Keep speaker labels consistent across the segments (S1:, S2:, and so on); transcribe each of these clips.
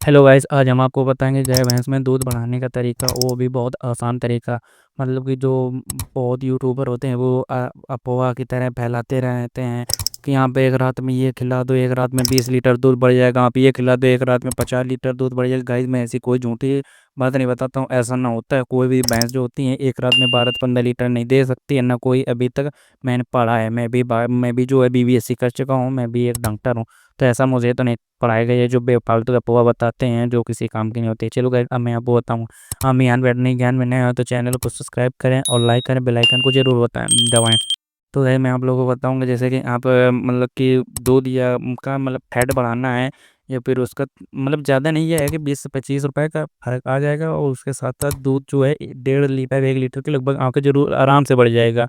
S1: Hello guys, आज हम आपको बताएंगे गाय भैंस में दूध बढ़ाने का तरीका, वो भी बहुत आसान तरीका। मतलब कि जो बहुत यूट्यूबर होते हैं वो अफवाह की तरह फैलाते रहते हैं कि यहाँ पे एक रात में ये खिला दो, एक रात में 20 लीटर दूध बढ़ जाएगा, आप ये खिला दो एक रात में 50 लीटर दूध बढ़ जाएगा। गाइस मैं ऐसी कोई झूठी बात नहीं बताता हूँ, ऐसा ना होता है। कोई भी भैंस जो होती है एक रात में 12 से 15 लीटर नहीं दे सकती है, ना कोई अभी तक मैंने पढ़ा है। मैं भी जो है BBSC कर चुका हूँ, मैं भी एक डॉक्टर हूँ। तो ऐसा मुझे तो नहीं पढ़ाए गए, जो बेफालतू का अफवाह बताते हैं जो किसी काम की नहीं होती। चलो गाइस, अब मैं आपको बताऊँ। हम यहाँ बैठने ज्ञान में नए हो तो चैनल को सब्सक्राइब करें और लाइक करें, बेल आइकन को जरूर बताएं दबाएं। तो गाइस मैं आप लोगों को बताऊंगा, जैसे कि आप मतलब कि दूध या का मतलब फैट बढ़ाना है, या फिर उसका मतलब ज़्यादा नहीं है कि 20 से 25 रुपए का फर्क आ जाएगा, और उसके साथ साथ दूध जो है 1.5 लीटर 1 लीटर के लगभग आपके जरूर आराम से बढ़ जाएगा।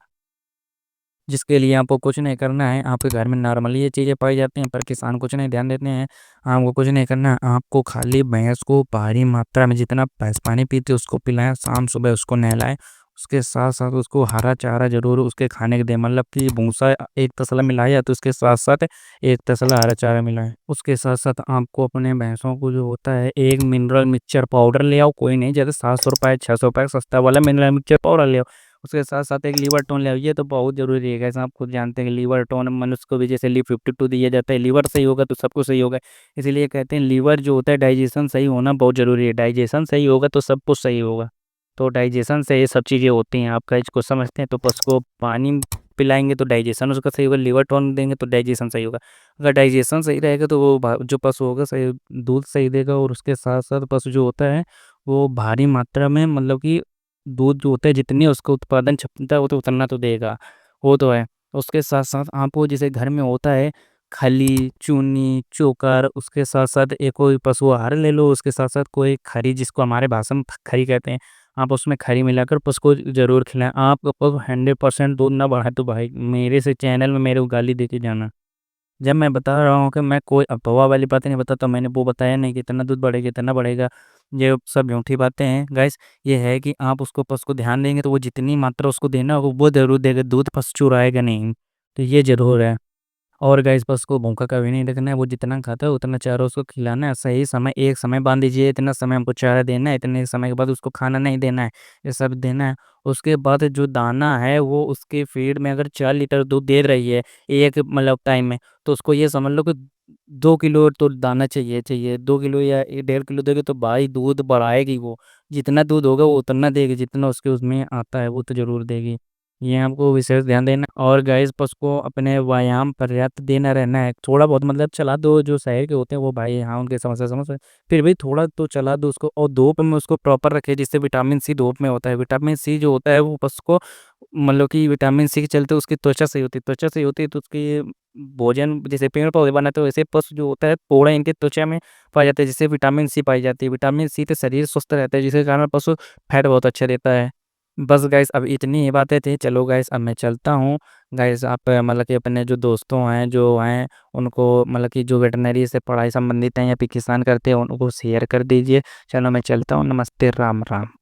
S1: जिसके लिए आपको कुछ नहीं करना है, आपके घर में नॉर्मली ये चीज़ें पाई जाती हैं पर किसान कुछ नहीं ध्यान देते हैं। आपको कुछ नहीं करना है, आपको खाली भैंस को भारी मात्रा में जितना भैंस पानी पीती है उसको पिलाएं, शाम सुबह उसको नहलाएं। उसके साथ साथ उसको हरा चारा जरूर उसके खाने के दें, मतलब कि भूसा एक तसला मिलाया या तो उसके साथ साथ एक तसला हरा चारा मिलाएं। उसके साथ साथ आपको अपने भैंसों को जो होता है एक मिनरल मिक्सचर पाउडर ले आओ, कोई नहीं जैसे 700 रुपये 600 रुपये सस्ता वाला मिनरल मिक्सचर पाउडर ले आओ। उसके साथ साथ एक लीवर टोन ले आइए, तो बहुत जरूरी है। कैसे आप खुद जानते हैं कि लीवर टोन मनुष्य को भी जैसे Li52 दिया जाता है, लीवर सही होगा तो सब कुछ सही होगा। इसीलिए कहते हैं लीवर जो होता है डाइजेशन सही होना बहुत जरूरी है, डाइजेशन सही होगा तो सब कुछ सही होगा। तो डाइजेशन से ये सब चीज़ें होती हैं, आपका इसको समझते हैं। तो पशु को पानी पिलाएंगे तो डाइजेशन उसका सही होगा, लीवर टोन देंगे तो डाइजेशन सही होगा। अगर डाइजेशन सही रहेगा तो वो जो पशु होगा सही दूध सही देगा, और उसके साथ साथ पशु जो होता है वो भारी मात्रा में मतलब कि दूध जो होता है जितनी उसका उत्पादन क्षमता है वो तो उतना तो देगा, वो तो है। उसके साथ साथ आपको जैसे घर में होता है खली चूनी चोकर, उसके साथ साथ एक कोई पशु आहार ले लो, उसके साथ साथ कोई खरी जिसको हमारे भाषा में खरी कहते हैं, आप उसमें खरी मिलाकर पशु को जरूर खिलाएं। आप 100% दूध ना बढ़ाए तो भाई मेरे से चैनल में मेरे को गाली देके जाना। जब मैं बता रहा हूँ कि मैं कोई अफवाह वाली बातें नहीं बताता, मैंने वो बताया नहीं कि इतना दूध बढ़ेगा इतना बढ़ेगा। ये सब झूठी बातें हैं गाइस। ये है कि आप उसको पशु को ध्यान देंगे तो वो जितनी मात्रा उसको देना होगा वो जरूर देगा, दूध पशु चुराएगा नहीं। तो ये जरूर है। और गाइस बस को भूखा कभी नहीं रखना है, वो जितना खाता है उतना चारा उसको खिलाना है। सही समय एक समय बांध दीजिए, इतना समय हमको चारा देना है, इतने समय के बाद उसको खाना नहीं देना है, ये सब देना है। उसके बाद जो दाना है वो उसके फीड में अगर 4 लीटर दूध दे रही है एक मतलब टाइम में, तो उसको ये समझ लो कि 2 किलो तो दाना चाहिए 2 किलो या 1.5 किलो देगी तो भाई दूध बढ़ाएगी वो। जितना दूध होगा वो उतना देगी, जितना उसके उसमें आता है वो तो जरूर देगी। ये आपको विशेष ध्यान देना। और गाइस पशु को अपने व्यायाम पर्याप्त देना रहना है, थोड़ा बहुत मतलब चला दो, जो शहर के होते हैं वो भाई हाँ उनकी समस्या समझ रहे हैं। फिर भी थोड़ा तो चला दो उसको, और धूप में उसको प्रॉपर रखे, जिससे विटामिन सी धूप में होता है। विटामिन सी जो होता है वो पशु को मतलब कि विटामिन सी के चलते उसकी त्वचा सही होती है, त्वचा सही होती है तो उसकी भोजन जैसे पेड़ पौधे बनाते हैं वैसे पशु जो होता है पोड़ा इनके त्वचा में पाया जाता है, जिससे विटामिन सी पाई जाती है। विटामिन सी से शरीर स्वस्थ रहता है, जिसके कारण पशु फैट बहुत अच्छा देता है। बस गाइस अब इतनी ही बातें थी, चलो गाइस अब मैं चलता हूँ। गाइस आप मतलब कि अपने जो दोस्तों हैं जो हैं उनको मतलब कि जो वेटनरी से पढ़ाई संबंधित हैं या फिर किसान करते हैं उनको शेयर कर दीजिए। चलो मैं चलता हूँ, नमस्ते राम राम।